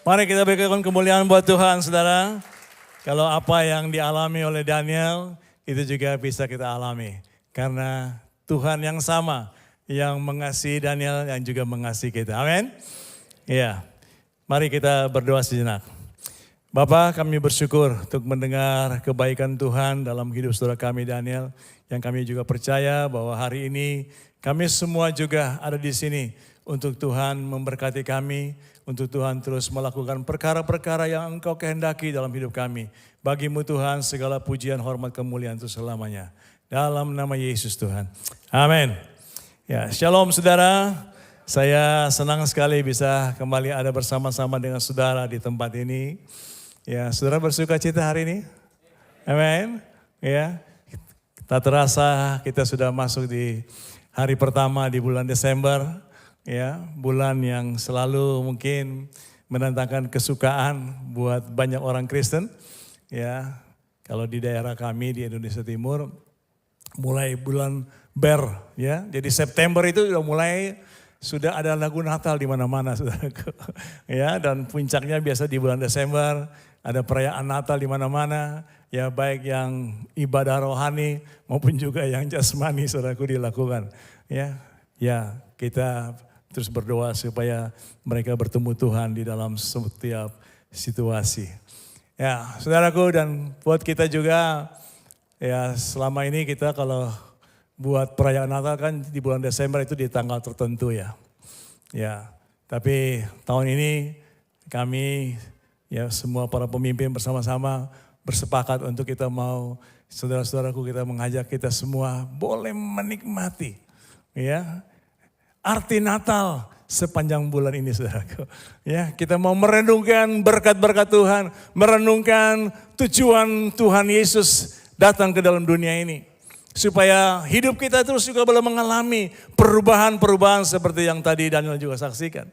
Mari kita berikan kemuliaan buat Tuhan, saudara. Kalau apa yang dialami oleh Daniel, itu juga bisa kita alami. Karena Tuhan yang sama, yang mengasihi Daniel, yang juga mengasihi kita. Amin. Ya, mari kita berdoa sejenak. Bapa, kami bersyukur untuk mendengar kebaikan Tuhan dalam hidup saudara kami Daniel. Yang kami juga percaya bahwa hari ini kami semua juga ada di sini untuk Tuhan memberkati kami, untuk Tuhan terus melakukan perkara-perkara yang Engkau kehendaki dalam hidup kami. Bagimu Tuhan segala pujian, hormat, kemuliaan itu selamanya. Dalam nama Yesus Tuhan. Amin. Ya, shalom saudara. Saya senang sekali bisa kembali ada bersama-sama dengan saudara di tempat ini. Ya, saudara bersuka cita hari ini? Amin. Ya, tak terasa kita sudah masuk di hari pertama di bulan Desember. Ya, bulan yang selalu mungkin mendatangkan kesukaan buat banyak orang Kristen. Ya, kalau di daerah kami di Indonesia Timur mulai bulan Ber, ya. Jadi September itu sudah ada lagu Natal di mana-mana, saudaraku. Ya, dan puncaknya biasa di bulan Desember ada perayaan Natal di mana-mana. Ya, baik yang ibadah rohani maupun juga yang jasmani, saudaraku, dilakukan. Ya, kita terus berdoa supaya mereka bertemu Tuhan di dalam setiap situasi. Ya, saudaraku, dan buat kita juga, ya selama ini kita kalau buat perayaan Natal kan di bulan Desember itu di tanggal tertentu ya. Ya, tapi tahun ini kami ya semua para pemimpin bersama-sama bersepakat untuk kita mau, saudara-saudaraku, kita mengajak kita semua boleh menikmati ya arti Natal sepanjang bulan ini, saudaraku. Ya, kita mau merenungkan berkat-berkat Tuhan, merenungkan tujuan Tuhan Yesus datang ke dalam dunia ini. Supaya hidup kita terus juga boleh mengalami perubahan-perubahan seperti yang tadi Daniel juga saksikan.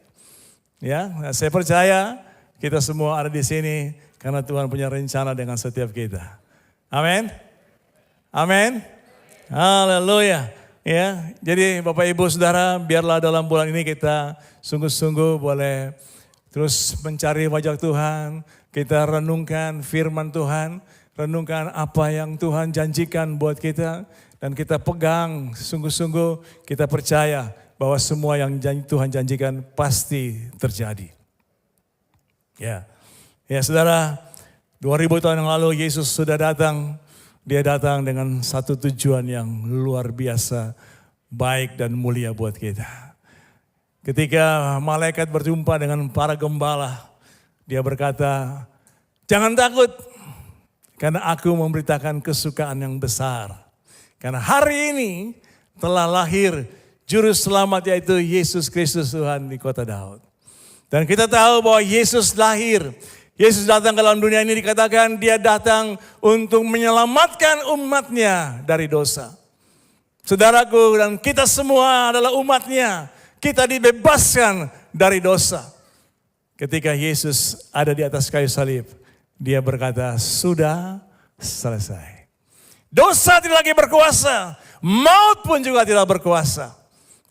Ya, saya percaya kita semua ada di sini karena Tuhan punya rencana dengan setiap kita. Amin. Amin. Haleluya. Ya, jadi Bapak Ibu Saudara, biarlah dalam bulan ini kita sungguh-sungguh boleh terus mencari wajah Tuhan, kita renungkan firman Tuhan, renungkan apa yang Tuhan janjikan buat kita, dan kita pegang sungguh-sungguh, kita percaya bahwa semua yang Tuhan janjikan pasti terjadi. Ya, saudara, 2000 tahun yang lalu Yesus sudah datang. Dia datang dengan satu tujuan yang luar biasa, baik dan mulia buat kita. Ketika malaikat berjumpa dengan para gembala, dia berkata, jangan takut, karena aku memberitakan kesukaan yang besar. Karena hari ini telah lahir Juru Selamat, yaitu Yesus Kristus Tuhan di kota Daud. Dan kita tahu bahwa Yesus lahir, Yesus datang ke dalam dunia ini, dikatakan dia datang untuk menyelamatkan umatnya dari dosa. Saudaraku, dan kita semua adalah umatnya. Kita dibebaskan dari dosa. Ketika Yesus ada di atas kayu salib, dia berkata, sudah selesai. Dosa tidak lagi berkuasa, maut pun juga tidak berkuasa.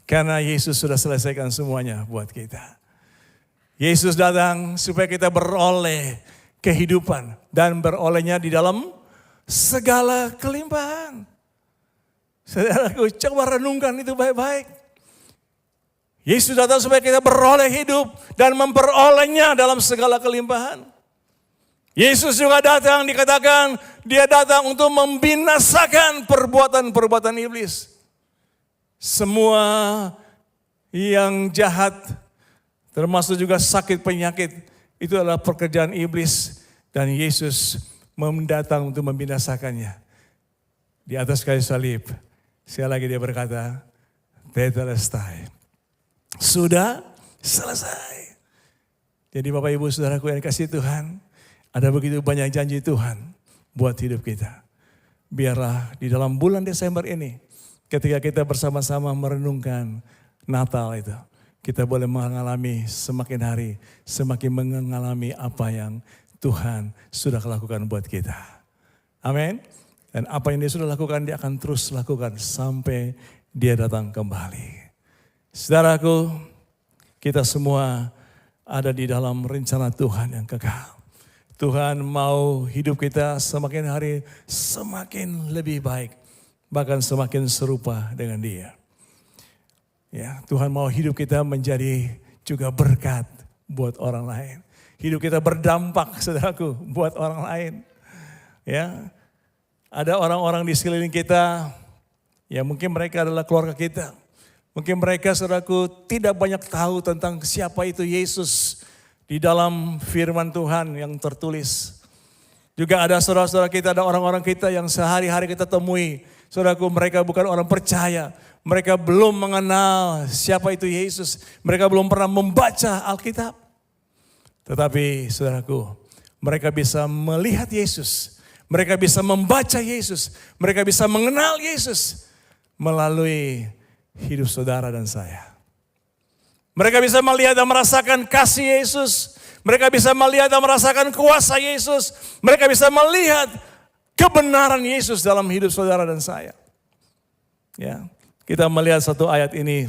Karena Yesus sudah selesaikan semuanya buat kita. Yesus datang supaya kita beroleh kehidupan dan berolehnya di dalam segala kelimpahan. Saudaraku, coba renungkan itu baik-baik. Yesus datang supaya kita beroleh hidup dan memperolehnya dalam segala kelimpahan. Yesus juga datang, dikatakan dia datang untuk membinasakan perbuatan-perbuatan iblis. Semua yang jahat, termasuk juga sakit penyakit, itu adalah pekerjaan iblis. Dan Yesus mendatang untuk membinasakannya. Di atas kayu salib, sekali lagi dia berkata, tetelestai. Sudah selesai. Jadi Bapak Ibu Saudaraku yang dikasihi Tuhan, ada begitu banyak janji Tuhan buat hidup kita. Biarlah di dalam bulan Desember ini, ketika kita bersama-sama merenungkan Natal itu, kita boleh mengalami semakin hari, semakin mengalami apa yang Tuhan sudah lakukan buat kita. Amin. Dan apa yang dia sudah lakukan, dia akan terus lakukan sampai dia datang kembali. Saudaraku, kita semua ada di dalam rencana Tuhan yang kekal. Tuhan mau hidup kita semakin hari semakin lebih baik, bahkan semakin serupa dengan Dia. Ya, Tuhan mau hidup kita menjadi juga berkat buat orang lain. Hidup kita berdampak, saudaraku, buat orang lain. Ya, ada orang-orang di sekeliling kita, ya mungkin mereka adalah keluarga kita. Mungkin mereka, saudaraku, tidak banyak tahu tentang siapa itu Yesus di dalam firman Tuhan yang tertulis. Juga ada saudara-saudara kita, ada orang-orang kita yang sehari-hari kita temui. Saudaraku, mereka bukan orang percaya. Mereka belum mengenal siapa itu Yesus. Mereka belum pernah membaca Alkitab. Tetapi saudaraku, mereka bisa melihat Yesus. Mereka bisa membaca Yesus. Mereka bisa mengenal Yesus melalui hidup saudara dan saya. Mereka bisa melihat dan merasakan kasih Yesus. Mereka bisa melihat dan merasakan kuasa Yesus. Mereka bisa melihat kebenaran Yesus dalam hidup saudara dan saya. Ya, kita melihat satu ayat ini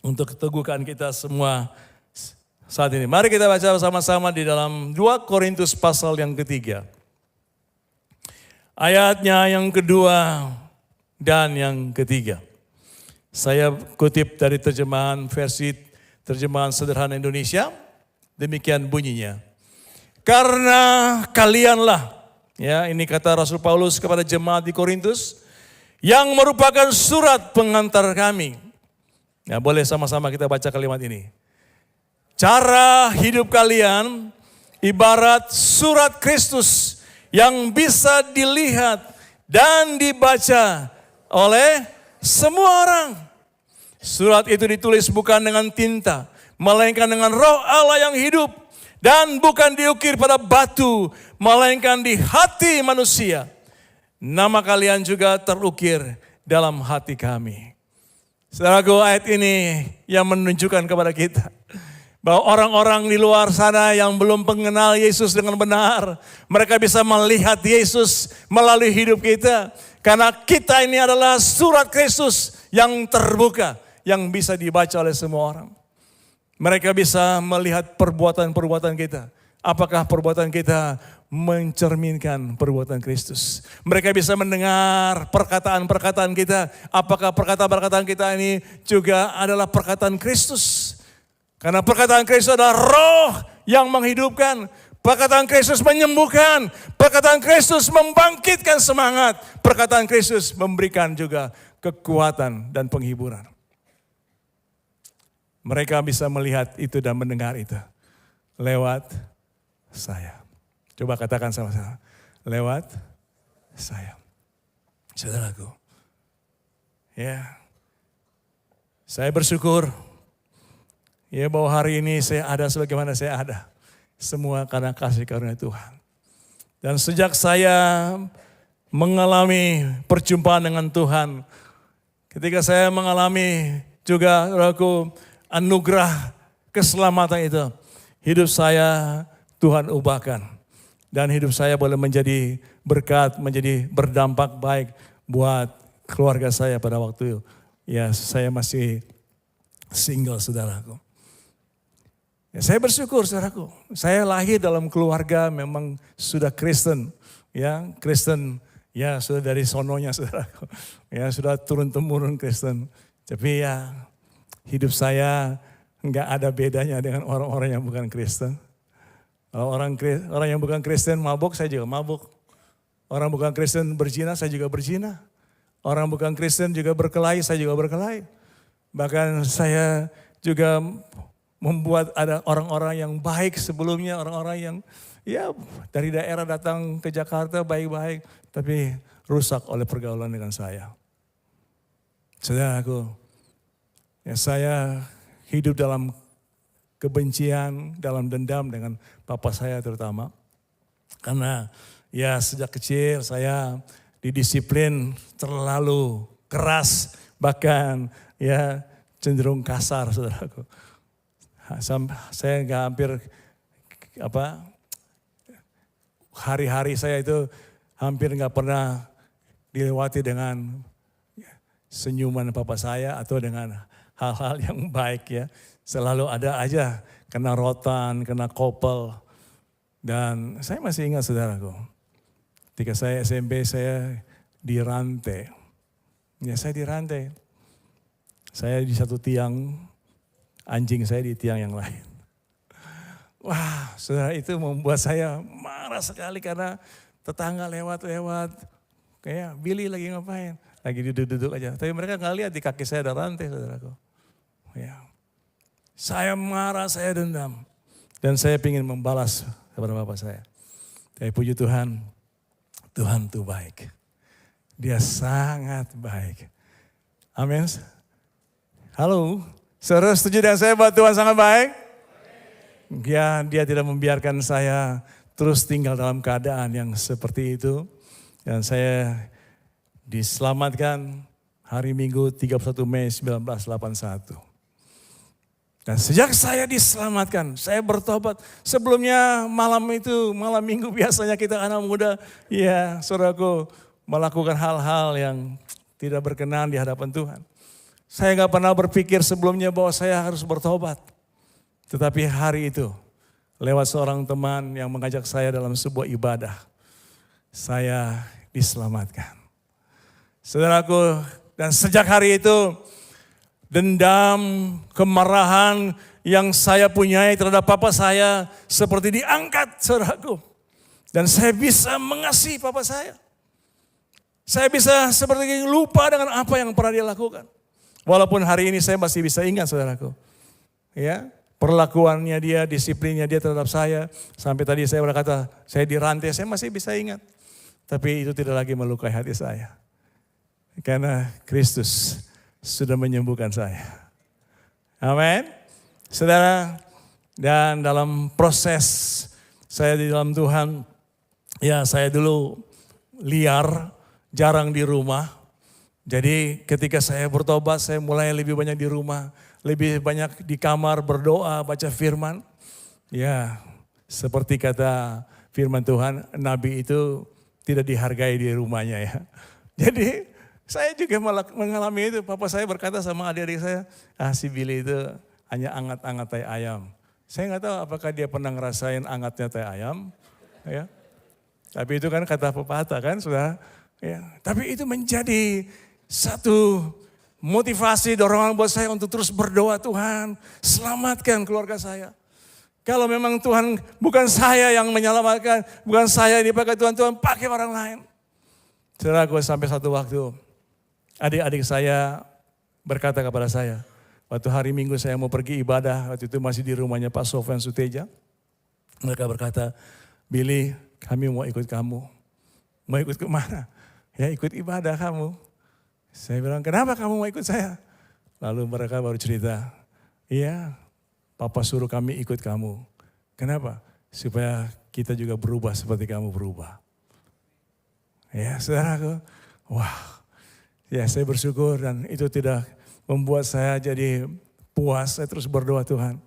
untuk keteguhan kita semua saat ini. Mari kita baca bersama-sama di dalam 2 Korintus pasal yang ketiga. Ayatnya yang kedua dan yang ketiga. Saya kutip dari terjemahan sederhana Indonesia. Demikian bunyinya. Karena kalianlah, ya ini kata Rasul Paulus kepada jemaat di Korintus, yang merupakan surat pengantar kami. Ya, boleh sama-sama kita baca kalimat ini. Cara hidup kalian ibarat surat Kristus yang bisa dilihat dan dibaca oleh semua orang. Surat itu ditulis bukan dengan tinta, melainkan dengan Roh Allah yang hidup. Dan bukan diukir pada batu, melainkan di hati manusia. Nama kalian juga terukir dalam hati kami. Saudaraku, ayat ini yang menunjukkan kepada kita bahwa orang-orang di luar sana yang belum mengenal Yesus dengan benar, mereka bisa melihat Yesus melalui hidup kita. Karena kita ini adalah surat Kristus yang terbuka, yang bisa dibaca oleh semua orang. Mereka bisa melihat perbuatan-perbuatan kita. Apakah perbuatan kita mencerminkan perbuatan Kristus? Mereka bisa mendengar perkataan-perkataan kita. Apakah perkataan-perkataan kita ini juga adalah perkataan Kristus? Karena perkataan Kristus adalah roh yang menghidupkan. Perkataan Kristus menyembuhkan. Perkataan Kristus membangkitkan semangat. Perkataan Kristus memberikan juga kekuatan dan penghiburan. Mereka bisa melihat itu dan mendengar itu lewat saya. Coba katakan sama-sama. Lewat saya. Saudaraku. Ya. Saya bersyukur ya bahwa hari ini saya ada sebagaimana saya ada. Semua karena kasih karunia Tuhan. Dan sejak saya mengalami perjumpaan dengan Tuhan, ketika saya mengalami juga anugerah keselamatan itu, hidup saya Tuhan ubahkan. Dan hidup saya boleh menjadi berkat, menjadi berdampak baik buat keluarga saya pada waktu ya saya masih single, saudaraku. Ya, saya bersyukur, saudaraku. Saya lahir dalam keluarga memang sudah Kristen. Ya, Kristen, ya sudah dari sononya, saudaraku. Ya, sudah turun-temurun Kristen. Tapi ya, hidup saya enggak ada bedanya dengan orang-orang yang bukan Kristen. Orang yang bukan Kristen mabuk, saya juga mabuk. Orang bukan Kristen berzina, saya juga berzina. Orang bukan Kristen juga berkelahi, saya juga berkelahi. Bahkan saya juga membuat ada orang-orang yang baik sebelumnya, orang-orang yang ya dari daerah datang ke Jakarta baik-baik, tapi rusak oleh pergaulan dengan saya. Saudaraku, ya saya hidup dalam kebencian, dalam dendam dengan papa saya terutama. Karena ya sejak kecil saya didisiplin terlalu keras, bahkan ya cenderung kasar, saudaraku. Saya nggak hampir hari-hari saya itu hampir nggak pernah dilewati dengan senyuman papa saya atau dengan hal-hal yang baik ya. Selalu ada aja kena rotan, kena kopel. Dan saya masih ingat saudaraku, ketika saya SMP saya dirantai. Ya saya dirantai. Saya di satu tiang, anjing saya di tiang yang lain. Wah, saudara, itu membuat saya marah sekali karena tetangga lewat-lewat. Kayak Billy lagi ngapain? Lagi duduk-duduk aja. Tapi mereka nggak lihat di kaki saya ada rantai, saudaraku. Ya. Saya marah, saya dendam. Dan saya ingin membalas kepada bapak saya. Tapi puji Tuhan, Tuhan itu baik. Dia sangat baik. Amin. Halo, saudara setuju dengan saya bahwa Tuhan sangat baik? Ya, dia tidak membiarkan saya terus tinggal dalam keadaan yang seperti itu. Dan saya diselamatkan hari Minggu 31 Mei 1981. Dan sejak saya diselamatkan, saya bertobat. Sebelumnya malam Minggu biasanya kita anak muda, ya saudaraku, melakukan hal-hal yang tidak berkenan di hadapan Tuhan. Saya gak pernah berpikir sebelumnya bahwa saya harus bertobat. Tetapi hari itu, lewat seorang teman yang mengajak saya dalam sebuah ibadah, saya diselamatkan. Saudaraku, dan sejak hari itu, dendam, kemarahan yang saya punyai terhadap papa saya seperti diangkat, saudaraku. Dan saya bisa mengasihi papa saya. Saya bisa seperti lupa dengan apa yang pernah dia lakukan. Walaupun hari ini saya masih bisa ingat, saudaraku. Ya. Perlakuannya dia, disiplinnya dia terhadap saya. Sampai tadi saya berkata, saya dirantai, saya masih bisa ingat. Tapi itu tidak lagi melukai hati saya. Karena Kristus sudah menyembuhkan saya. Amin. Saudara, dan dalam proses saya di dalam Tuhan, ya saya dulu liar, jarang di rumah. Jadi ketika saya bertobat, saya mulai lebih banyak di rumah. Lebih banyak di kamar berdoa, baca firman. Ya, seperti kata firman Tuhan, Nabi itu tidak dihargai di rumahnya ya. Jadi saya juga mengalami itu. Papa saya berkata sama adik-adik saya, si Billy itu hanya angat-angat tai ayam. Saya nggak tahu apakah dia pernah ngerasain angatnya tai ayam. Ya. Tapi itu kan kata pepatah kan, sudah. Ya. Tapi itu menjadi satu motivasi, dorongan buat saya untuk terus berdoa, Tuhan selamatkan keluarga saya. Kalau memang Tuhan bukan saya yang menyelamatkan, bukan saya yang dipakai Tuhan, Tuhan pakai orang lain. Saudara, gue sampai satu waktu, adik-adik saya berkata kepada saya, waktu hari Minggu saya mau pergi ibadah, waktu itu masih di rumahnya Pak Sofyan Suteja. Mereka berkata, Billy, kami mau ikut kamu. Mau ikut kemana? Ya ikut ibadah kamu. Saya bilang, kenapa kamu mau ikut saya? Lalu mereka baru cerita, iya, Papa suruh kami ikut kamu. Kenapa? Supaya kita juga berubah seperti kamu berubah. Ya, saudaraku, wah, ya saya bersyukur dan itu tidak membuat saya jadi puas. Saya terus berdoa, Tuhan,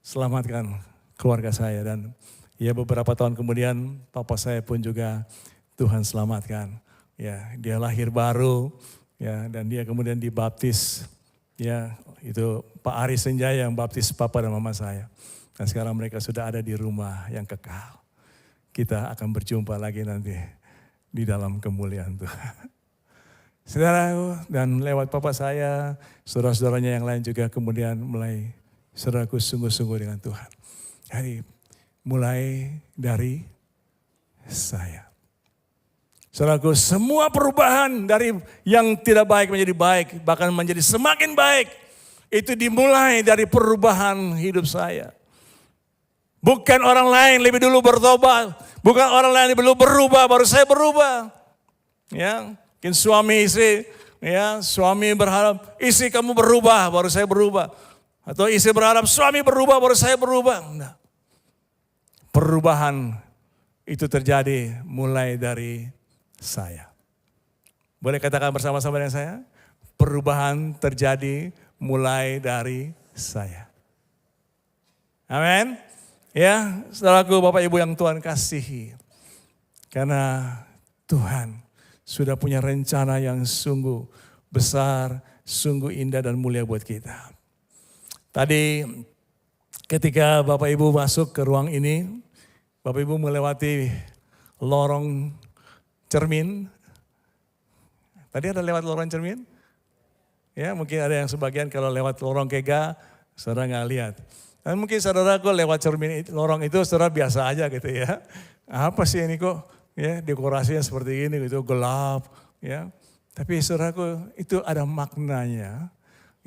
selamatkan keluarga saya. Dan ya beberapa tahun kemudian, Papa saya pun juga Tuhan selamatkan. Ya, dia lahir baru. Ya, dan dia kemudian dibaptis, ya itu Pak Ari Senjaya yang baptis papa dan mama saya. Dan sekarang mereka sudah ada di rumah yang kekal. Kita akan berjumpa lagi nanti di dalam kemuliaan Tuhan. Saudara, dan lewat papa saya, saudara-saudaranya yang lain juga kemudian mulai saudaraku sungguh-sungguh dengan Tuhan. Jadi mulai dari saya. Saudaraku, semua perubahan dari yang tidak baik menjadi baik, bahkan menjadi semakin baik, itu dimulai dari perubahan hidup saya. Bukan orang lain lebih dulu bertobat, bukan orang lain lebih dulu berubah, baru saya berubah. Ya, mungkin suami istri, ya suami berharap istri kamu berubah, baru saya berubah. Atau istri berharap suami berubah, baru saya berubah. Nah, perubahan itu terjadi mulai dari saya. Boleh katakan bersama-sama dengan saya? Perubahan terjadi mulai dari saya. Amin. Ya, saudaraku, Bapak Ibu yang Tuhan kasihi. Karena Tuhan sudah punya rencana yang sungguh besar, sungguh indah dan mulia buat kita. Tadi Ketika Bapak Ibu masuk ke ruang ini, Bapak Ibu melewati lorong cermin. Tadi ada lewat lorong cermin? Ya, mungkin ada yang sebagian kalau lewat lorong kega, saudara nggak lihat. Dan mungkin saudara kok lewat cermin lorong itu saudara biasa aja gitu ya. Apa sih ini kok ya dekorasinya seperti ini gitu, gelap ya. Tapi saudaraku itu ada maknanya.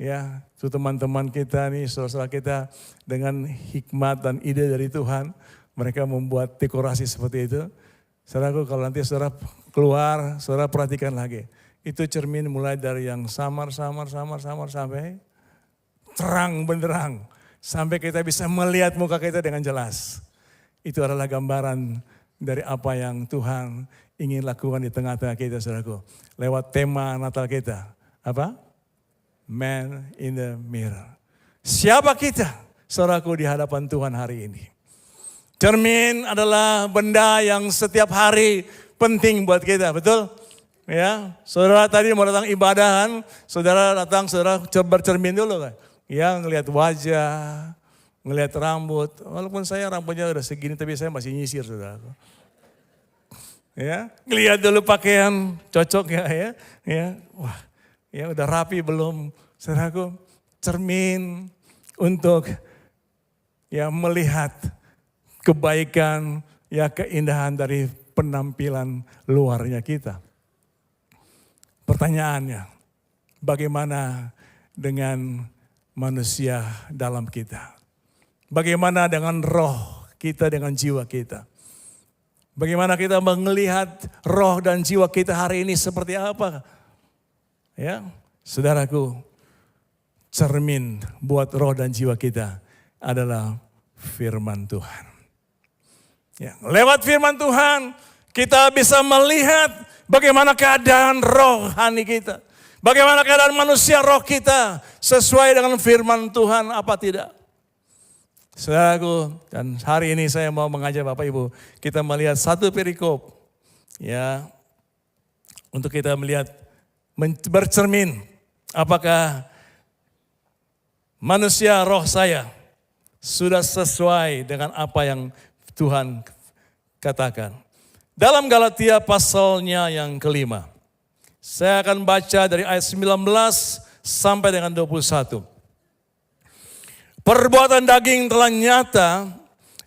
Ya, itu teman-teman kita nih, saudara kita dengan hikmat dan ide dari Tuhan, mereka membuat dekorasi seperti itu. Saudaraku kalau nanti saudara keluar, saudara perhatikan lagi. Itu cermin mulai dari yang samar sampai terang benderang. Sampai kita bisa melihat muka kita dengan jelas. Itu adalah gambaran dari apa yang Tuhan ingin lakukan di tengah-tengah kita, saudaraku. Lewat tema Natal kita. Apa? Man in the mirror. Siapa kita, saudaraku, di hadapan Tuhan hari ini? Cermin adalah benda yang setiap hari penting buat kita, betul? Ya, saudara tadi mau datang ibadahan, saudara datang, saudara bercermin dulu kan. Ya, ngelihat wajah, ngelihat rambut. Walaupun saya rambutnya udah segini, tapi saya masih nyisir, saudara. Ya, ngelihat dulu pakaian cocok ya. Wah, ya udah rapi belum, saudaraku? Cermin untuk ya melihat kebaikan, ya keindahan dari penampilan luarnya kita. Pertanyaannya, bagaimana dengan manusia dalam kita? Bagaimana dengan roh kita, dengan jiwa kita? Bagaimana kita melihat roh dan jiwa kita hari ini seperti apa? Ya, saudaraku, cermin buat roh dan jiwa kita adalah firman Tuhan. Ya, lewat firman Tuhan kita bisa melihat bagaimana keadaan rohani kita. Bagaimana keadaan manusia roh kita sesuai dengan firman Tuhan apa tidak. Saudaraku, dan hari ini saya mau mengajak Bapak Ibu, kita melihat satu perikop. Ya, untuk kita melihat, bercermin, apakah manusia roh saya sudah sesuai dengan apa yang Tuhan katakan. Dalam Galatia pasalnya yang kelima, saya akan baca dari ayat 19 sampai dengan 21. Perbuatan daging telah nyata,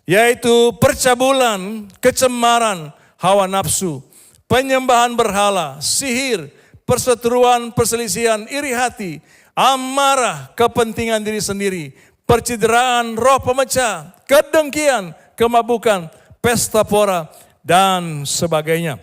yaitu percabulan, kecemaran, hawa nafsu, penyembahan berhala, sihir, perseteruan, perselisihan, iri hati, amarah, kepentingan diri sendiri, percideraan, roh pemecah, kedengkian, kemabukan, pesta pora, dan sebagainya.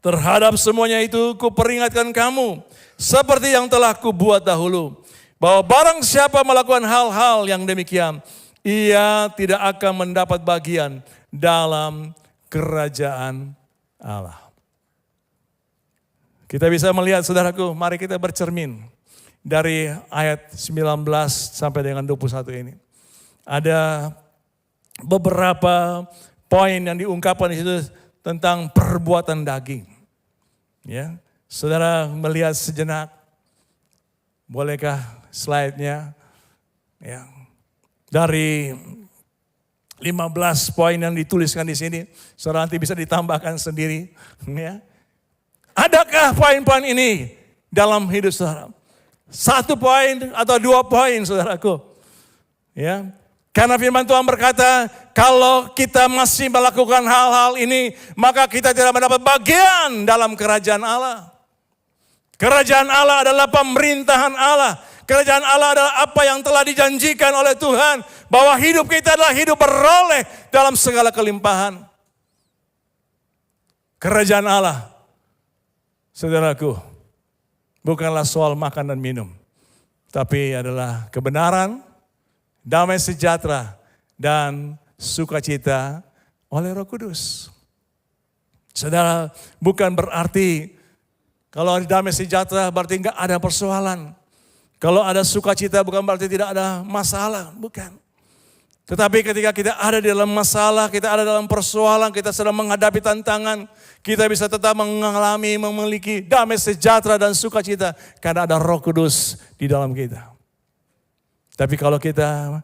Terhadap semuanya itu kuperingatkan kamu, seperti yang telah kubuat dahulu, bahwa barang siapa melakukan hal-hal yang demikian, ia tidak akan mendapat bagian dalam kerajaan Allah. Kita bisa melihat, saudaraku, mari kita bercermin dari ayat 19 sampai dengan 21 ini. Ada beberapa poin yang diungkapkan di situ tentang perbuatan daging. Ya, saudara melihat sejenak, bolehkah slide-nya? Ya, dari 15 poin yang dituliskan di sini, saudara nanti bisa ditambahkan sendiri. Ya, adakah poin-poin ini dalam hidup saudara? 1 poin atau 2 poin, saudaraku? Ya. Karena firman Tuhan berkata, kalau kita masih melakukan hal-hal ini, maka kita tidak mendapat bagian dalam kerajaan Allah. Kerajaan Allah adalah pemerintahan Allah. Kerajaan Allah adalah apa yang telah dijanjikan oleh Tuhan, bahwa hidup kita adalah hidup beroleh dalam segala kelimpahan. Kerajaan Allah, saudaraku, bukanlah soal makan dan minum, tapi adalah kebenaran, damai sejahtera, dan sukacita oleh Roh Kudus. Saudara, bukan berarti kalau ada damai sejahtera berarti enggak ada persoalan. Kalau ada sukacita bukan berarti tidak ada masalah, bukan. Tetapi ketika kita ada di dalam masalah, kita ada dalam persoalan, kita sedang menghadapi tantangan, kita bisa tetap mengalami, memiliki damai sejahtera dan sukacita karena ada Roh Kudus di dalam kita. Tapi kalau kita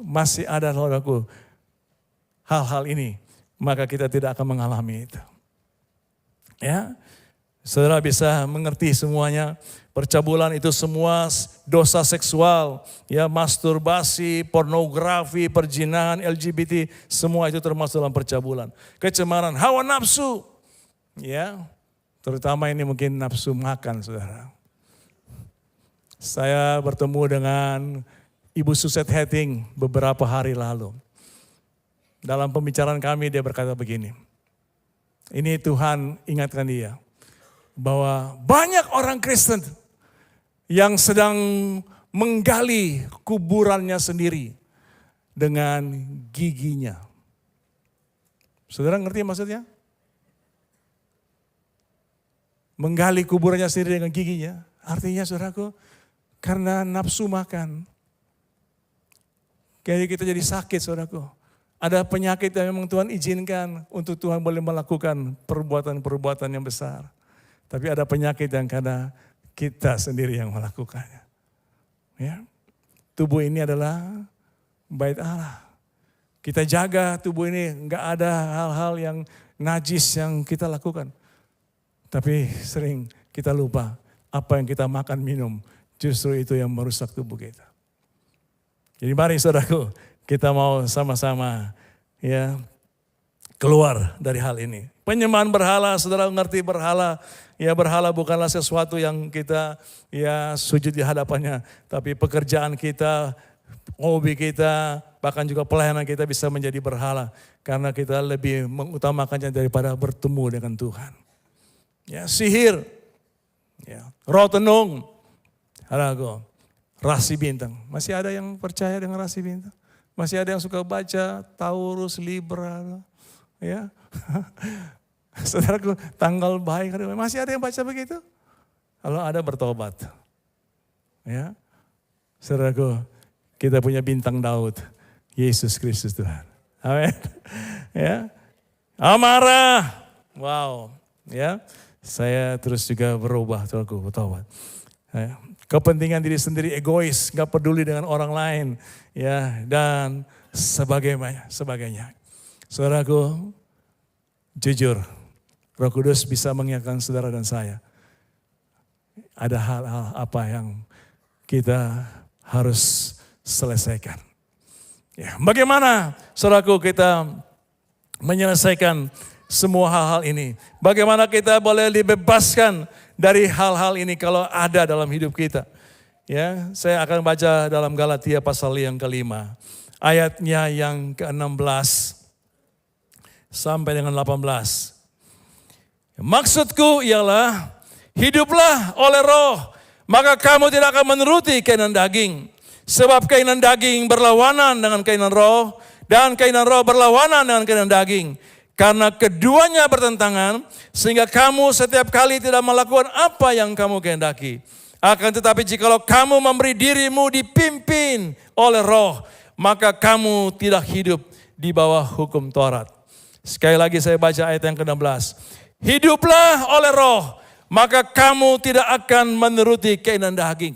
masih ada saudaraku hal-hal ini, maka kita tidak akan mengalami itu. Ya, saudara bisa mengerti semuanya. Percabulan itu semua dosa seksual, ya, masturbasi, pornografi, perzinahan, LGBT, semua itu termasuk dalam percabulan. Kecemaran, hawa nafsu, ya, terutama ini mungkin nafsu makan, saudara. Saya bertemu dengan Ibu Suset Hetting beberapa hari lalu. Dalam pembicaraan kami dia berkata begini, ini Tuhan ingatkan dia, bahwa banyak orang Kristen yang sedang menggali kuburannya sendiri dengan giginya. Saudara ngerti maksudnya? Menggali kuburannya sendiri dengan giginya, artinya saudaraku, karena nafsu makan. Jadi kita jadi sakit, saudaraku. Ada penyakit yang memang Tuhan izinkan untuk Tuhan boleh melakukan perbuatan-perbuatan yang besar. Tapi ada penyakit yang karena kita sendiri yang melakukannya. Ya. Tubuh ini adalah bait Allah. Kita jaga tubuh ini, enggak ada hal-hal yang najis yang kita lakukan. Tapi sering kita lupa apa yang kita makan minum, justru itu yang merusak tubuh kita. Jadi mari saudaraku, kita mau sama-sama ya keluar dari hal ini. Penyembahan berhala, saudara ngerti berhala. Ya berhala bukanlah sesuatu yang kita ya sujud di hadapannya. Tapi pekerjaan kita, hobi kita, bahkan juga pelayanan kita bisa menjadi berhala. Karena kita lebih mengutamakannya daripada bertemu dengan Tuhan. Ya sihir, ya, roh tenung, rasi bintang. Masih ada yang percaya dengan rasi bintang? Masih ada yang suka baca Taurus, Libra, ya. Saudaraku, tanggal baik, masih ada yang baca begitu? Kalau ada bertobat. Ya. Saudaraku, kita punya bintang Daud, Yesus Kristus Tuhan. Amin. Ya. Amarah. Wow, ya. Saya terus juga berubah, saudaraku, bertobat. Ya. Kepentingan diri sendiri, egois, gak peduli dengan orang lain, ya, dan sebagainya. Saudaraku, jujur, Roh Kudus bisa mengingatkan saudara dan saya. Ada hal-hal apa yang kita harus selesaikan. Ya, bagaimana saudaraku kita menyelesaikan semua hal-hal ini? Bagaimana kita boleh dibebaskan dari hal-hal ini kalau ada dalam hidup kita? Ya, saya akan baca dalam Galatia pasal yang ke-5, ayatnya yang ke-16 sampai dengan 18. Maksudku ialah hiduplah oleh roh, maka kamu tidak akan menuruti keinginan daging. Sebab keinginan daging berlawanan dengan keinginan roh, dan keinginan roh berlawanan dengan keinginan daging. Karena keduanya bertentangan, sehingga kamu setiap kali tidak melakukan apa yang kamu kehendaki. Akan tetapi jikalau kamu memberi dirimu dipimpin oleh roh, maka kamu tidak hidup di bawah hukum Taurat. Sekali lagi saya baca ayat yang ke-16. Hiduplah oleh roh, maka kamu tidak akan menuruti keinginan daging.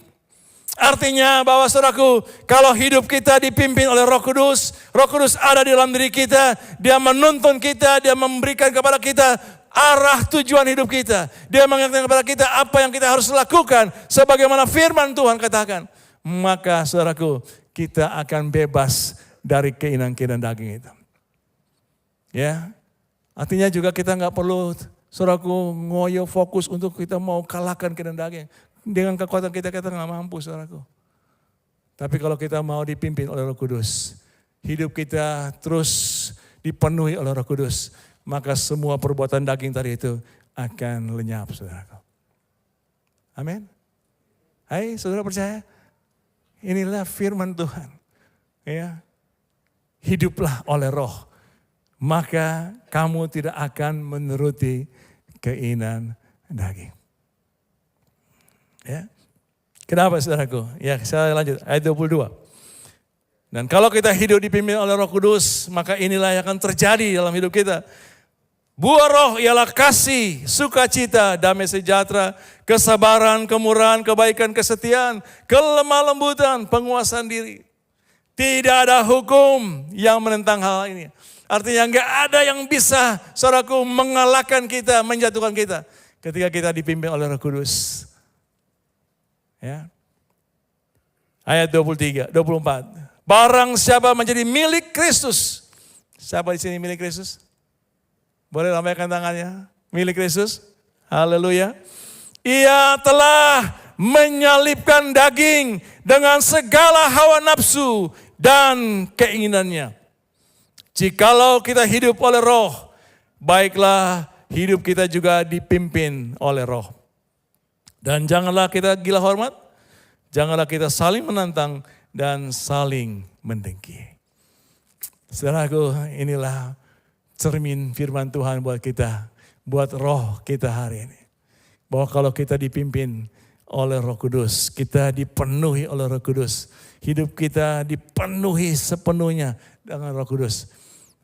Artinya bahwa saudaraku, kalau hidup kita dipimpin oleh Roh Kudus ada di dalam diri kita, dia menuntun kita, dia memberikan kepada kita arah tujuan hidup kita. Dia mengingatkan kepada kita apa yang kita harus lakukan, sebagaimana firman Tuhan katakan. Maka saudaraku, kita akan bebas dari keinginan-keinginan daging itu. Ya, artinya juga kita nggak perlu, saudaraku, ngoyo fokus untuk kita mau kalahkan keinginan daging. Dengan kekuatan kita nggak mampu, saudaraku. Tapi kalau kita mau dipimpin oleh Roh Kudus, hidup kita terus dipenuhi oleh Roh Kudus, maka semua perbuatan daging tadi itu akan lenyap, saudaraku. Amin. Hai, saudara percaya? Inilah firman Tuhan. Ya, hiduplah oleh roh, maka kamu tidak akan menuruti keinginan daging. Ya. Kenapa saudaraku? Ya, saya lanjut ayat 22. Dan kalau kita hidup dipimpin oleh Roh Kudus, maka inilah yang akan terjadi dalam hidup kita. Buah roh ialah kasih, sukacita, damai sejahtera, kesabaran, kemurahan, kebaikan, kesetiaan, kelemah lembutan, penguasaan diri. Tidak ada hukum yang menentang hal ini. Artinya nggak ada yang bisa, saudaraku, mengalahkan kita, menjatuhkan kita. Ketika kita dipimpin oleh Roh Kudus. Ya. Ayat 24. Barang siapa menjadi milik Kristus. Siapa di sini milik Kristus? Boleh lambaikan tangannya. Milik Kristus. Haleluya. Ia telah menyalibkan daging dengan segala hawa nafsu dan keinginannya. Jikalau kita hidup oleh Roh, baiklah hidup kita juga dipimpin oleh Roh. Dan janganlah kita gila hormat, janganlah kita saling menantang dan saling mendengki. Saudaraku, inilah cermin firman Tuhan buat kita, buat roh kita hari ini. Bahwa kalau kita dipimpin oleh Roh Kudus, kita dipenuhi oleh Roh Kudus, hidup kita dipenuhi sepenuhnya dengan Roh Kudus,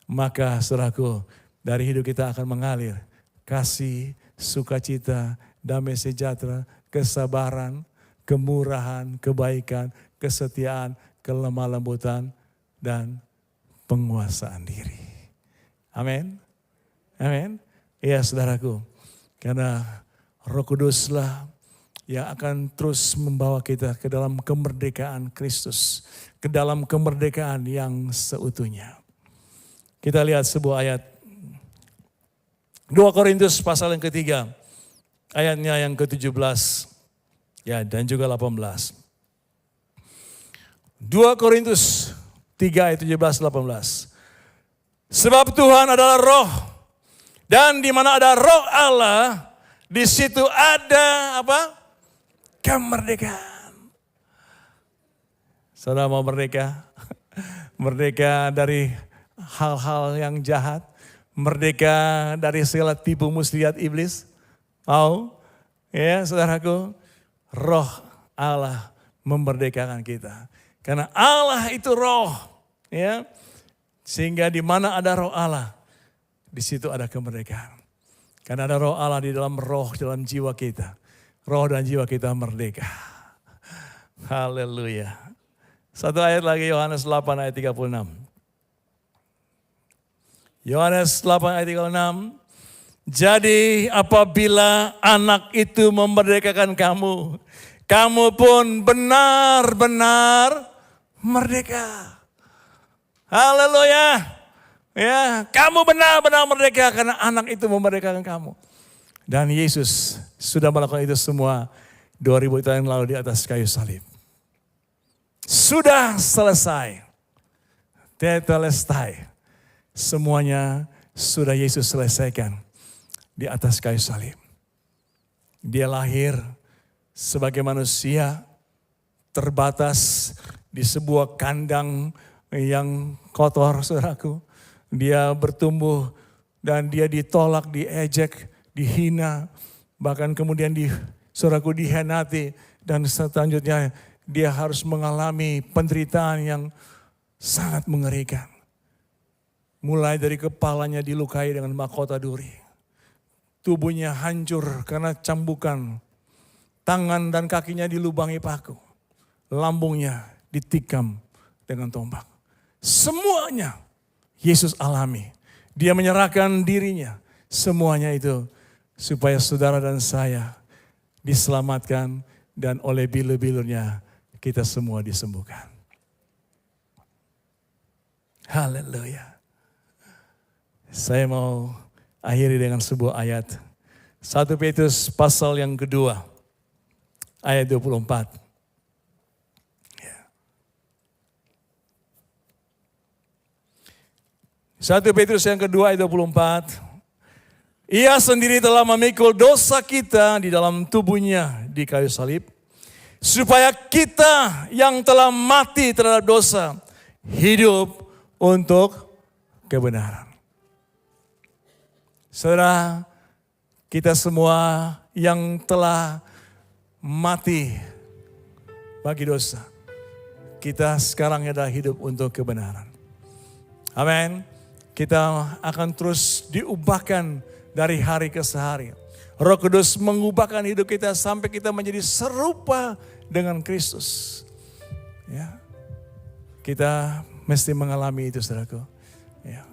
maka saudaraku, dari hidup kita akan mengalir kasih, sukacita, damai sejahtera, kesabaran, kemurahan, kebaikan, kesetiaan, kelemah lembutan, dan penguasaan diri. Amin. Amin. Iya saudaraku, karena Roh Kuduslah yang akan terus membawa kita ke dalam kemerdekaan Kristus, ke dalam kemerdekaan yang seutuhnya. Kita lihat sebuah ayat, 2 Korintus pasal yang ketiga, ayatnya yang ke-17 ya, dan juga 18. 2 Korintus 3 ayat 17-18. Sebab Tuhan adalah roh, dan di mana ada roh Allah, di situ ada apa? Kemerdekaan. Saudara mau merdeka? Merdeka dari hal-hal yang jahat, merdeka dari segala tipu muslihat iblis. Mau? Ya, saudaraku, roh Allah memerdekakan kita. Karena Allah itu roh, ya. Sehingga di mana ada roh Allah, di situ ada kemerdekaan. Karena ada roh Allah di dalam roh, dalam jiwa kita. Roh dan jiwa kita merdeka. Haleluya. Satu ayat lagi, Yohanes 8 ayat 36. Yohanes 8 ayat 36. Jadi apabila anak itu memerdekakan kamu, kamu pun benar-benar merdeka. Haleluya. Ya, kamu benar-benar merdeka karena anak itu memerdekakan kamu. Dan Yesus sudah melakukan itu semua 2000 tahun yang lalu di atas kayu salib. Sudah selesai. Tetelestai. Semuanya sudah Yesus selesaikan di atas kayu salib. Dia lahir sebagai manusia terbatas di sebuah kandang yang kotor, saudaraku. Dia bertumbuh dan dia ditolak, diejek, dihina, bahkan kemudian saudaraku dihianati, dan selanjutnya dia harus mengalami penderitaan yang sangat mengerikan. Mulai dari kepalanya dilukai dengan mahkota duri, tubuhnya hancur karena cambukan, tangan dan kakinya dilubangi paku, lambungnya ditikam dengan tombak. Semuanya Yesus alami. Dia menyerahkan dirinya, semuanya itu supaya saudara dan saya diselamatkan dan oleh bilu-bilunya kita semua disembuhkan. Haleluya. Saya mau akhiri dengan sebuah ayat. 1 Petrus pasal yang kedua, ayat 24. 1 Petrus yang kedua ayat 24. Ia sendiri telah memikul dosa kita di dalam tubuhnya di kayu salib, supaya kita yang telah mati terhadap dosa hidup untuk kebenaran. Saudara, kita semua yang telah mati bagi dosa, kita sekarang adalah hidup untuk kebenaran. Amin. Kita akan terus diubahkan dari hari ke hari. Roh Kudus mengubahkan hidup kita sampai kita menjadi serupa dengan Kristus. Ya. kita mesti mengalami itu, saudaraku. Ya.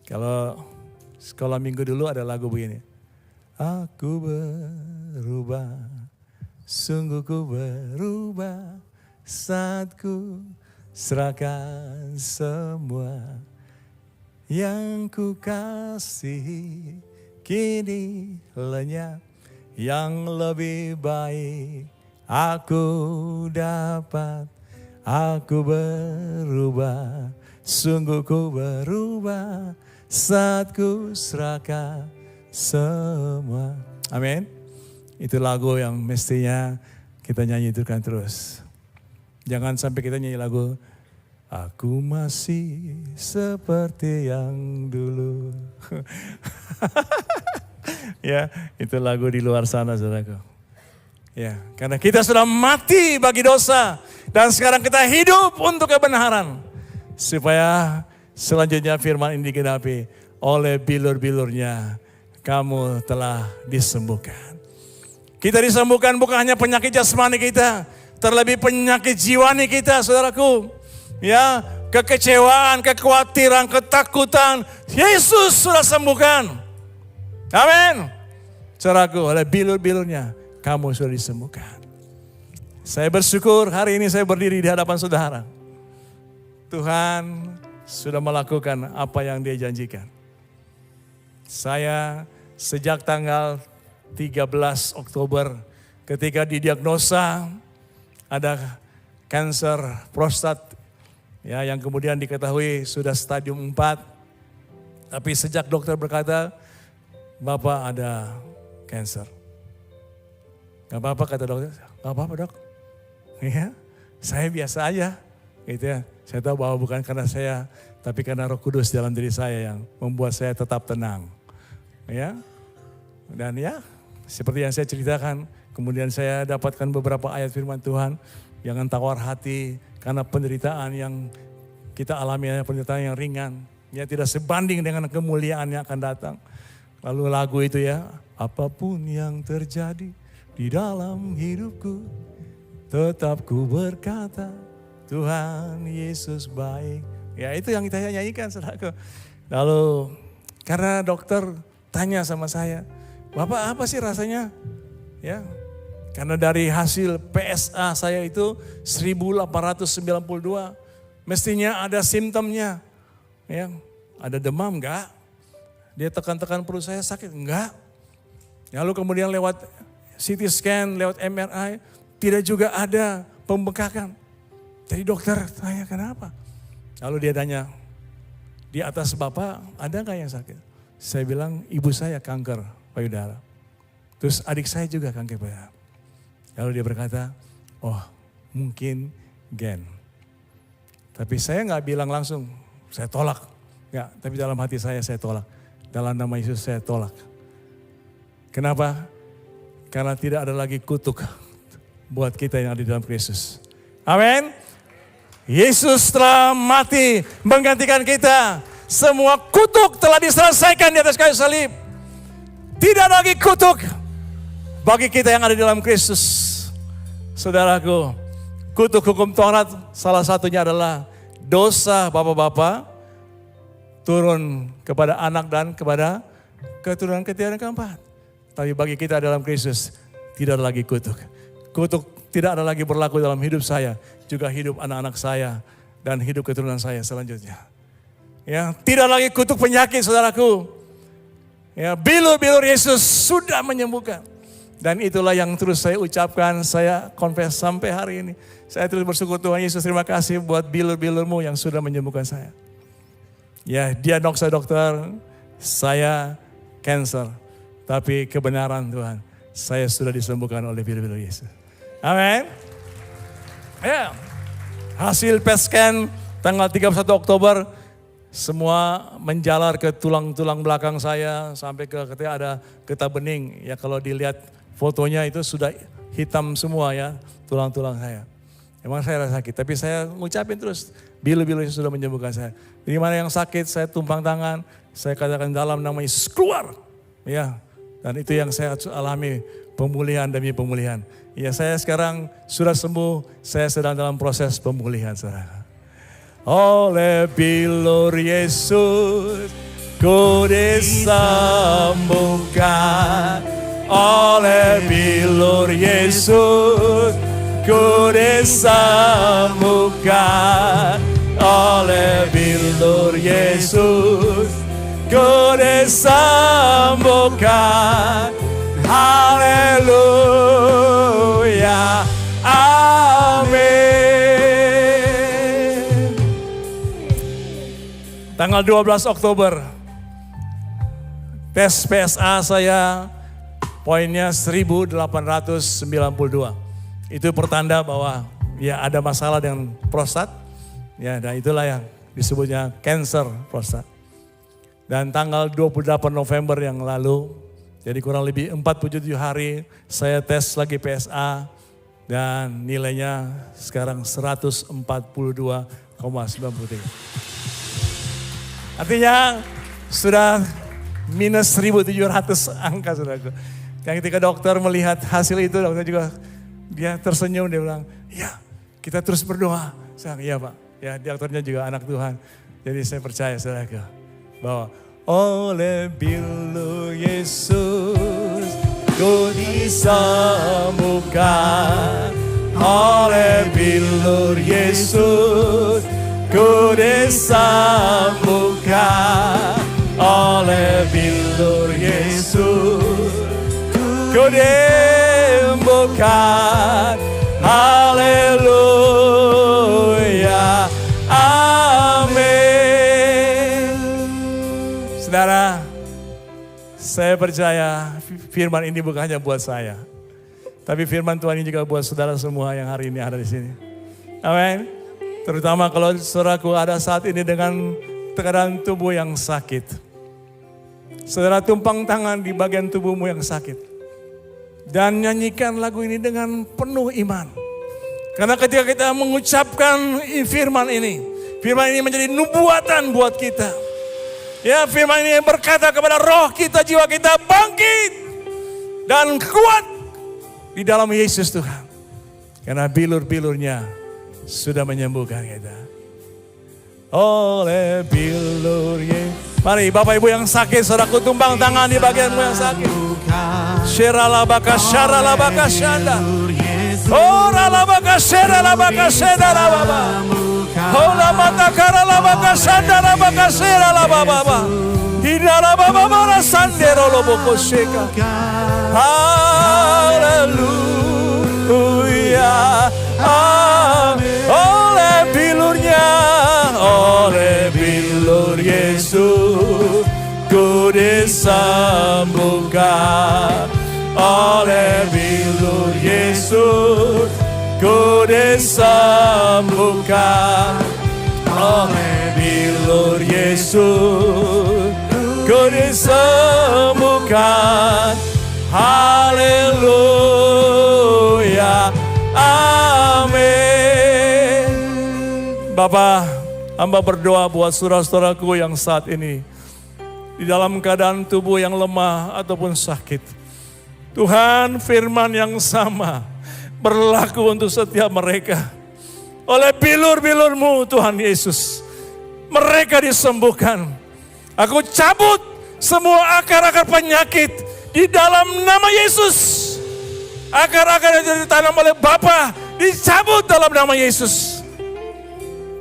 Kalau sekolah minggu dulu ada lagu begini. Aku berubah, sungguh ku berubah, saat ku serahkan semua yang ku kasihi, kini lenyap, yang lebih baik aku dapat. Aku berubah, sungguh ku berubah, saat ku serahkan semua. Amin. Itu lagu yang mestinya kita nyanyi kan terus. Jangan sampai kita nyanyi lagu Aku masih seperti yang dulu. Ya, itu lagu di luar sana, saudaraku. Ya, karena kita sudah mati bagi dosa dan sekarang kita hidup untuk kebenaran. Supaya selanjutnya firman ini digenapi, oleh bilur-bilurnya kamu telah disembuhkan. Kita disembuhkan bukan hanya penyakit jasmani kita, terlebih penyakit jiwani kita, saudaraku. Ya, kekecewaan, kekhawatiran, ketakutan, Yesus sudah sembuhkan. Amin. Saudaraku, oleh bilur-bilurnya kamu sudah disembuhkan. Saya bersyukur hari ini saya berdiri di hadapan saudara. Tuhan sudah melakukan apa yang Dia janjikan. Saya sejak tanggal 13 Oktober ketika didiagnosa ada kanker prostat, ya, yang kemudian diketahui sudah stadium 4. Tapi sejak dokter berkata, Bapak ada kanker. Gak apa-apa kata dokter, gak apa-apa dok. Ya, saya biasa aja. Gitu ya. Saya tahu bahwa bukan karena saya, tapi karena Roh Kudus dalam diri saya yang membuat saya tetap tenang. Ya, dan ya seperti yang saya ceritakan, kemudian saya dapatkan beberapa ayat firman Tuhan. Jangan tawar hati karena penderitaan yang kita alami, penderitaan yang ringan. Ya, tidak sebanding dengan kemuliaan yang akan datang. Lalu lagu itu ya, apapun yang terjadi di dalam hidupku, tetap ku berkata, Tuhan Yesus baik. Ya, itu yang kita nyanyikan, saudaraku. Lalu karena dokter tanya sama saya, Bapak apa sih rasanya? Ya, karena dari hasil PSA saya itu 1892, mestinya ada simptomnya. Ya, ada demam enggak? Dia tekan-tekan perut saya sakit enggak? Lalu kemudian lewat CT scan, lewat MRI, tidak juga ada pembengkakan. Jadi dokter tanya kenapa? Lalu dia tanya, di atas Bapak ada enggak yang sakit? Saya bilang ibu saya kanker payudara. Terus adik saya juga kanker payudara. Lalu dia berkata, oh mungkin gen. Tapi saya nggak bilang langsung, saya tolak. Nggak, tapi dalam hati saya tolak. Dalam nama Yesus saya tolak. Kenapa? Karena tidak ada lagi kutuk buat kita yang ada di dalam Kristus. Amin. Yesus telah mati menggantikan kita. Semua kutuk telah diselesaikan di atas kayu salib. Tidak lagi kutuk bagi kita yang ada di dalam Kristus. Saudaraku, kutuk hukum Taurat salah satunya adalah dosa bapak-bapak turun kepada anak dan kepada keturunan ketiga dan keempat. Tapi bagi kita dalam Kristus tidak ada lagi kutuk. Kutuk tidak ada lagi berlaku dalam hidup saya, juga hidup anak-anak saya dan hidup keturunan saya selanjutnya. Ya, tidak lagi kutuk penyakit, saudaraku. Ya, bilur-bilur Yesus sudah menyembuhkan. Dan itulah yang terus saya ucapkan, saya confess sampai hari ini. Saya terus bersyukur Tuhan Yesus, terima kasih buat bilur-bilurmu yang sudah menyembuhkan saya. Ya, diagnosa dokter, saya cancer. Tapi kebenaran Tuhan, saya sudah disembuhkan oleh bilur-bilur Yesus. Amin. Ya, hasil PET scan tanggal 31 Oktober, semua menjalar ke tulang-tulang belakang saya sampai ke ketika ada getah bening. Ya kalau dilihat fotonya itu sudah hitam semua ya tulang-tulang saya. Emang saya rasa sakit, tapi saya ngucapin terus bilur-bilur Yesus sudah menyembuhkan saya. Di mana yang sakit saya tumpang tangan, saya katakan dalam nama Yesus keluar. Ya, dan itu yang saya alami, pemulihan demi pemulihan. Ya, saya sekarang sudah sembuh, saya sedang dalam proses pemulihan, saudara. oleh bilur Yesus ku disembuhkan, oleh bilur Yesus ku disembuhkan, oleh bilur Yesus ku disembuhkan. Haleluya, amin. Tanggal 12 Oktober, tes PSA saya poinnya 1892. Itu pertanda bahwa ya ada masalah dengan prostat. Ya, dan itulah yang disebutnya cancer prostat. Dan tanggal 28 November yang lalu, jadi kurang lebih 47 hari saya tes lagi PSA dan nilainya sekarang 142,93. Artinya sudah minus 1.700 angka, saudaraku. Dan ketika dokter melihat hasil itu, dokter juga dia tersenyum, dia bilang, ya kita terus berdoa. Saya bilang, iya Pak, ya dokternya juga anak Tuhan. Jadi saya percaya, saudaraku, bahwa oleh bilur Yesus ku disembuhkan, oleh bilur Yesus ku disembuhkan, oleh bilur Yesus ku disembuhkan. Haleluya, amin. Saudara, saya percaya firman ini bukan hanya buat saya, tapi firman Tuhan ini juga buat saudara semua yang hari ini ada di sini. Amin. Terutama kalau saudaraku ada saat ini dengan tekanan tubuh yang sakit. Saudara tumpang tangan di bagian tubuhmu yang sakit. Dan nyanyikan lagu ini dengan penuh iman. Karena ketika kita mengucapkan firman ini menjadi nubuatan buat kita. Ya, firman ini berkata kepada roh kita, jiwa kita bangkit dan kuat di dalam Yesus Tuhan. Karena bilur-bilurnya sudah menyembuhkan kita. Oleh bilur Yesus. Mari Bapak Ibu yang sakit, saudaraku tumpang tangan di bagianmu yang sakit. Syaralabaka syaralabaka syanda. Oralabaka syaralabaka syaralababa. Olamata karalabaka syaralabaka syaralababa. Hidalababa sandero loboko sheka. Haleluya. Oleh bilurnya, oleh bilur Yesus ku disembuhkan, oleh bilur Yesus ku disembuhkan, oleh bilur Yesus ku disembuhkan. Haleluya, amin. Bapak, hamba berdoa buat saudara-saudaraku yang saat ini di dalam keadaan tubuh yang lemah ataupun sakit. Tuhan, firman yang sama berlaku untuk setiap mereka. Oleh bilur-bilur-Mu Tuhan Yesus, mereka disembuhkan. Aku cabut semua akar-akar penyakit di dalam nama Yesus. Akar-akar yang ditanam oleh Bapa dicabut dalam nama Yesus.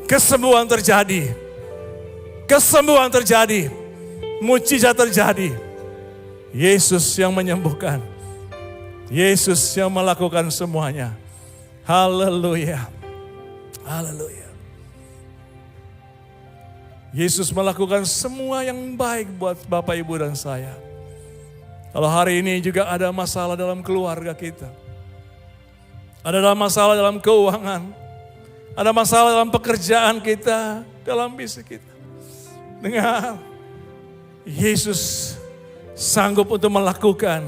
Kesembuhan terjadi. Kesembuhan terjadi. Mujizat terjadi. Yesus yang menyembuhkan. Yesus yang melakukan semuanya. Haleluya. Haleluya. Yesus melakukan semua yang baik buat Bapak, Ibu, dan saya. Kalau hari ini juga ada masalah dalam keluarga kita. Ada masalah dalam keuangan. Ada masalah dalam pekerjaan kita, dalam bisnis kita. Dengar, Yesus sanggup untuk melakukan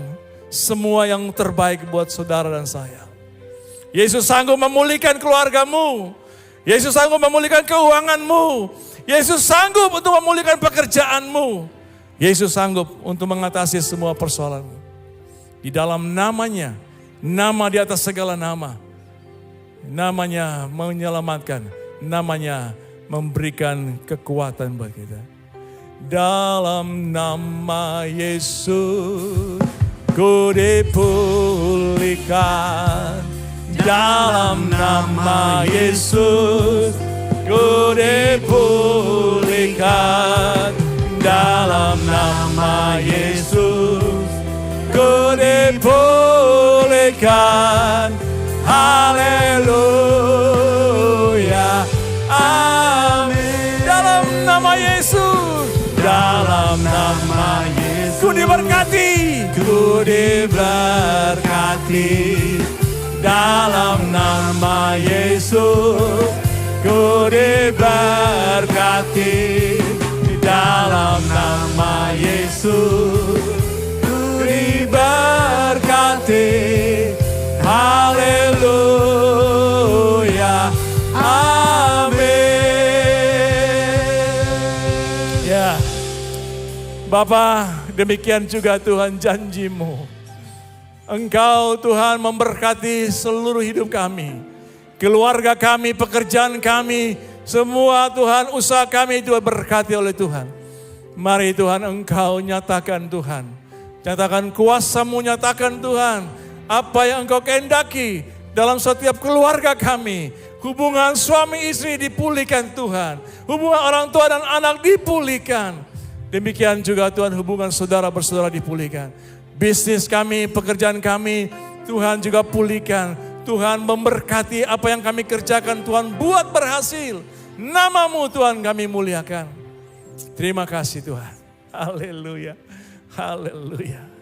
semua yang terbaik buat saudara dan saya. Yesus sanggup memulihkan keluargamu. Yesus sanggup memulihkan keuanganmu. Yesus sanggup untuk memulihkan pekerjaanmu. Yesus sanggup untuk mengatasi semua persoalanmu. Di dalam namanya, nama di atas segala nama. Namanya menyelamatkan, namanya memberikan kekuatan buat kita. Dalam nama Yesus ku dipulihkan. Dalam nama Yesus ku dipulihkan. Dalam nama Yesus ku dipulihkan. Haleluya. Amin. Dalam nama Yesus. Dalam nama Yesus. Ku diberkati. Ku diberkati. Dalam nama Yesus. Ku diberkati. Dalam nama Yesus. Ku diberkati. Haleluya. Amin. Ya. Bapa, demikian juga Tuhan janji-Mu. Engkau Tuhan memberkati seluruh hidup kami. Keluarga kami, pekerjaan kami, semua Tuhan usaha kami itu berkati oleh Tuhan. Mari Tuhan Engkau nyatakan Tuhan. Nyatakan kuasa-Mu, nyatakan Tuhan. Apa yang Engkau kehendaki dalam setiap keluarga kami. Hubungan suami istri dipulihkan Tuhan. Hubungan orang tua dan anak dipulihkan. Demikian juga Tuhan hubungan saudara bersaudara dipulihkan. Bisnis kami, pekerjaan kami, Tuhan juga pulihkan. Tuhan memberkati apa yang kami kerjakan, Tuhan buat berhasil. Nama-Mu Tuhan kami muliakan. Terima kasih Tuhan. Haleluya. Haleluya.